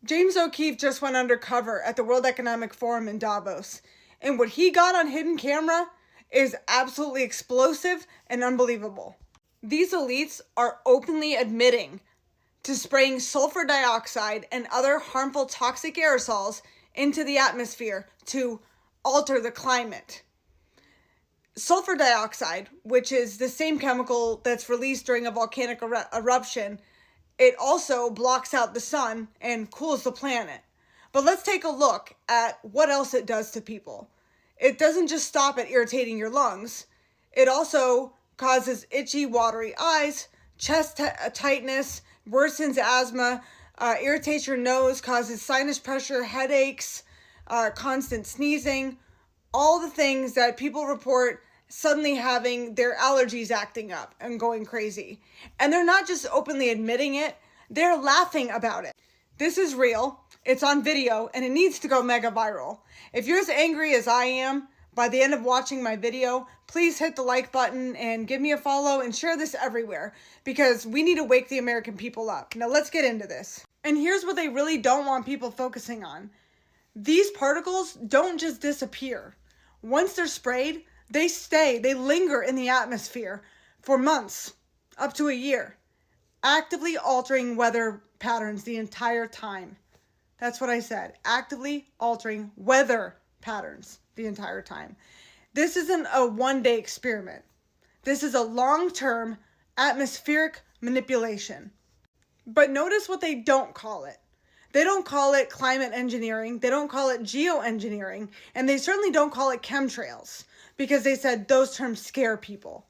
James O'Keefe just went undercover at the World Economic Forum in Davos, and what he got on hidden camera is absolutely explosive and unbelievable. These elites are openly admitting to spraying sulfur dioxide and other harmful toxic aerosols into the atmosphere to alter the climate. Sulfur dioxide, which is the same chemical that's released during a volcanic eruption, it also blocks out the sun and cools the planet. But let's take a look at what else it does to people. It doesn't just stop at irritating your lungs. It also causes itchy, watery eyes, chest tightness, worsens asthma, irritates your nose, causes sinus pressure, headaches, constant sneezing, all the things that people report suddenly having their allergies acting up and going crazy. And they're not just openly admitting it, they're laughing about it. This is real, it's on video, and it needs to go mega viral. If you're as angry as I am by the end of watching my video, please hit the like button and give me a follow and share this everywhere, because we need to wake the American people up. Now let's get into this. And here's what they really don't want people focusing on. These particles don't just disappear. Once they're sprayed, they linger in the atmosphere for months, up to a year, actively altering weather patterns the entire time. That's what I said, actively altering weather patterns the entire time. This isn't a one-day experiment. This is a long-term atmospheric manipulation. But notice what they don't call it. They don't call it climate engineering, they don't call it geoengineering, and they certainly don't call it chemtrails, because they said those terms scare people.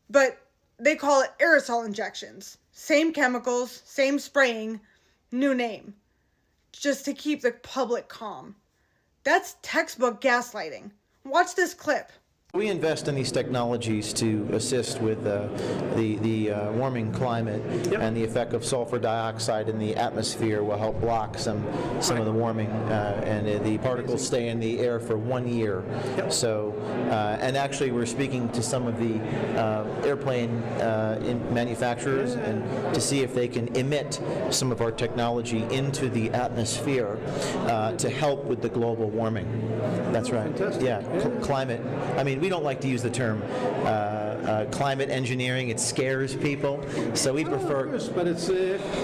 But they call it aerosol injections. Same chemicals, same spraying, new name. Just to keep the public calm. That's textbook gaslighting. Watch this clip. We invest in these technologies to assist with the warming climate, and the effect of sulfur dioxide in the atmosphere will help block some of the warming, and the particles stay in the air for 1 year. So, and actually we're speaking to some of the airplane manufacturers and to see if they can emit some of our technology into the atmosphere to help with the global warming. That's right. Fantastic. Yeah, climate. I mean, we don't like to use the term climate engineering. It scares people, so we prefer. Of course, but it's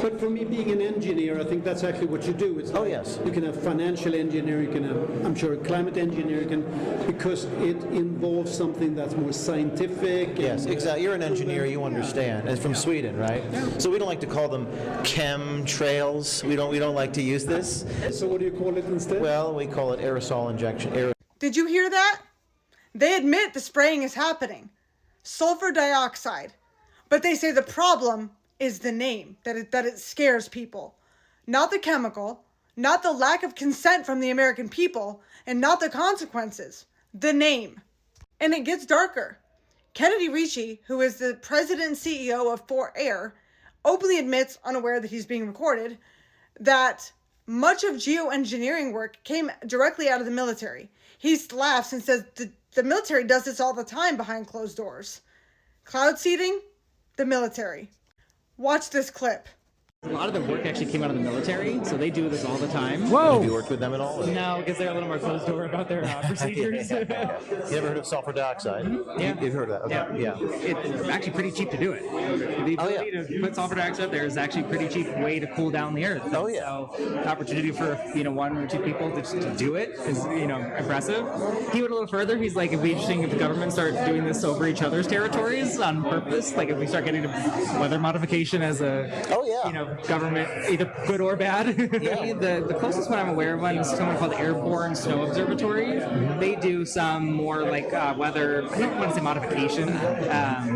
but for me, being an engineer, I think that's actually what you do. It's like, yes. You can have financial engineering, you can have, I'm sure, climate engineering, because it involves something that's more scientific. Yes, exactly. You're an engineer, you understand. And from Sweden, right? Yeah. So we don't like to call them chemtrails. We don't like to use this. So what do you call it instead? Well, we call it aerosol injection. Did you hear that? They admit the spraying is happening. Sulfur dioxide. But they say the problem is the name, that it scares people. Not the chemical, not the lack of consent from the American people, and not the consequences. The name. And it gets darker. Kennedy Ricci, who is the president and CEO of 4Air, openly admits, unaware that he's being recorded, that much of geoengineering work came directly out of the military. He laughs and says the military does this all the time behind closed doors. Cloud seeding? The military. Watch this clip. A lot of the work actually came out of the military, so they do this all the time. Whoa! Have you worked with them at all? No, because they're a little more closed door about their procedures. You ever heard of sulfur dioxide? Yeah. You've heard of that? Okay. Yeah. It's actually pretty cheap to do it. The ability to put sulfur dioxide there is actually a pretty cheap way to cool down the earth. Oh, yeah. So the opportunity for 1 or 2 people to do it is impressive. He went a little further. He's like, it'd be interesting if the government start doing this over each other's territories on purpose. Like if we start getting weather modification as a government, either good or bad. The closest one I'm aware of is someone called Airborne Snow Observatory. They do some more like weather, I don't want to say modification,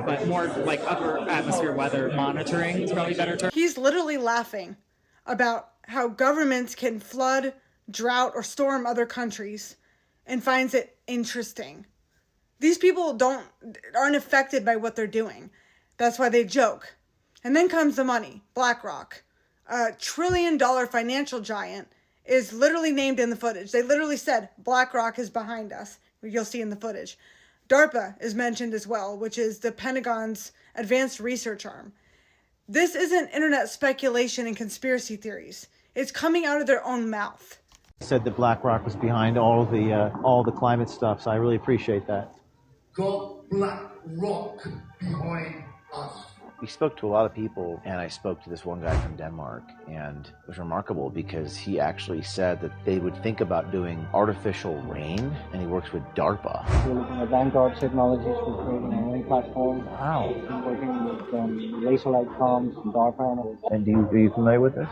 but more like upper atmosphere weather monitoring is probably a better term. He's literally laughing about how governments can flood, drought, or storm other countries and finds it interesting. These people aren't affected by what they're doing. That's why they joke. And then comes the money. BlackRock, a $1 trillion financial giant, is literally named in the footage. They literally said, BlackRock is behind us. You'll see in the footage. DARPA is mentioned as well, which is the Pentagon's advanced research arm. This isn't internet speculation and conspiracy theories. It's coming out of their own mouth. Said that BlackRock was behind all the climate stuff, so I really appreciate that. Got BlackRock behind us. We spoke to a lot of people, and I spoke to this one guy from Denmark, and it was remarkable because he actually said that they would think about doing artificial rain, and he works with DARPA. We're looking at Vanguard Technologies for creating an own platform. Wow. We're working with laser light comms and DARPA. And are you familiar with this?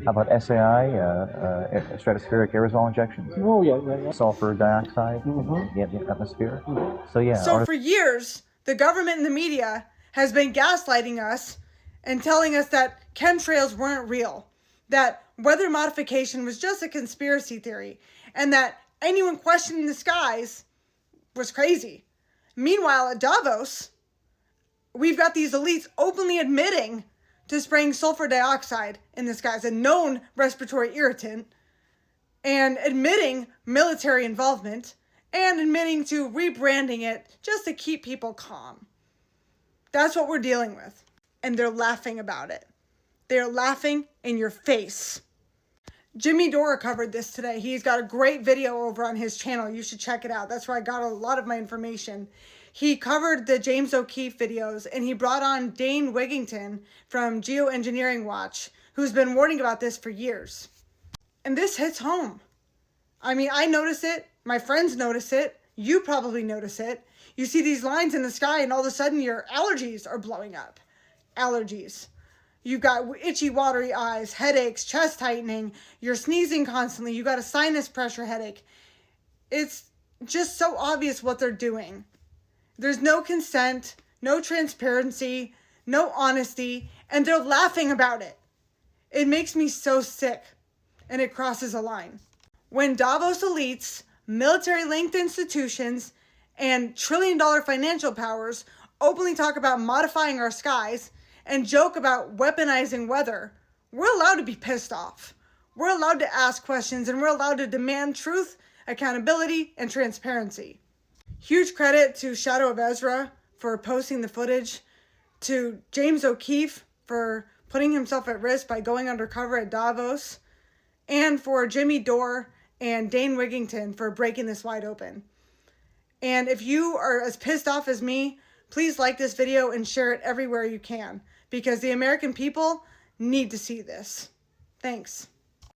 How about SAI, stratospheric aerosol injections? Oh, yeah. Sulfur dioxide in the atmosphere? So, yeah. So for years, the government and the media has been gaslighting us and telling us that chemtrails weren't real, that weather modification was just a conspiracy theory, and that anyone questioning the skies was crazy. Meanwhile, at Davos, we've got these elites openly admitting to spraying sulfur dioxide in the skies, a known respiratory irritant, and admitting military involvement, and admitting to rebranding it just to keep people calm. That's what we're dealing with. And they're laughing about it. They're laughing in your face. Jimmy Dore covered this today. He's got a great video over on his channel. You should check it out. That's where I got a lot of my information. He covered the James O'Keefe videos, and he brought on Dane Wigington from Geoengineering Watch, who's been warning about this for years. And this hits home. I mean, I notice it. My friends notice it. You probably notice it. You see these lines in the sky, and all of a sudden your allergies are blowing up. Allergies. You've got itchy, watery eyes, headaches, chest tightening. You're sneezing constantly. You got a sinus pressure headache. It's just so obvious what they're doing. There's no consent, no transparency, no honesty, and they're laughing about it. It makes me so sick, and it crosses a line. When Davos elites, military-linked institutions, and trillion-dollar financial powers openly talk about modifying our skies and joke about weaponizing weather, we're allowed to be pissed off. We're allowed to ask questions, and we're allowed to demand truth, accountability, and transparency. Huge credit to Shadow of Ezra for posting the footage, to James O'Keefe for putting himself at risk by going undercover at Davos, and for Jimmy Dore and Dane Wigington for breaking this wide open. And if you are as pissed off as me, please like this video and share it everywhere you can, because the American people need to see this. Thanks.